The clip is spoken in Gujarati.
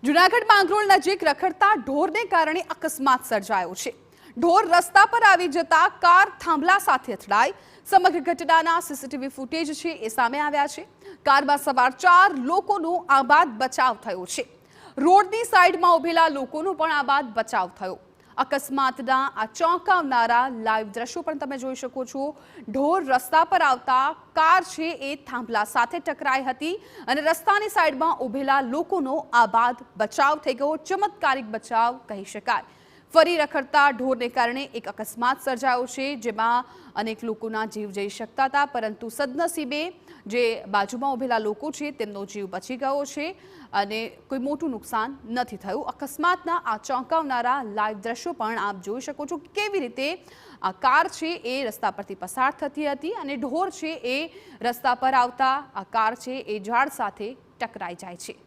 જૂનાગઢ માંગરોળ નજીક રખડતા ઢોરને કારણે અકસ્માત સર્જાયો છે। ઢોર રસ્તા પર આવી જતા કાર થાંભલા સાથે અથડાઈ। સમગ્ર ઘટનાના સીસીટીવી ફૂટેજ છે એ સામે આવ્યા છે। કારમાં સવાર 4 લોકોનો આબાદ બચાવ થયો છે। રોડની સાઈડમાં ઉભેલા લોકોનો પણ આબાદ બચાવ થયો। અકસ્માતના આ ચોંકાવનારા લાઈવ દ્રશ્યો પણ તમે જોઈ શકો છો। ઢોર રસ્તા પર આવતા કાર છે એ થાંભલા સાથે ટકરાઈ હતી અને રસ્તાની સાઈડમાં ઉભેલા લોકોનો આબાદ બચાવ થઈ ગયો। ચમત્કારિક બચાવ કહી શકાય। ફરી રખડતા ઢોરને કારણે એક અકસ્માત સર્જાયો છે, જેમાં અનેક લોકોના જીવ જઈ શકતા હતા, પરંતુ સદનસીબે જે બાજુમાં ઉભેલા લોકો છે તેમનો જીવ બચી ગયો છે અને કોઈ મોટું નુકસાન નથી થયું। અકસ્માતના આ ચોંકાવનારા લાઈવ દ્રશ્યો પણ આપ જોઈ શકો છો કે કેવી રીતે આ કાર છે એ રસ્તા પરથી પસાર થતી હતી અને ઢોર છે એ રસ્તા પર આવતા આ કાર છે એ ઝાડ સાથે ટકરાઈ જાય છે।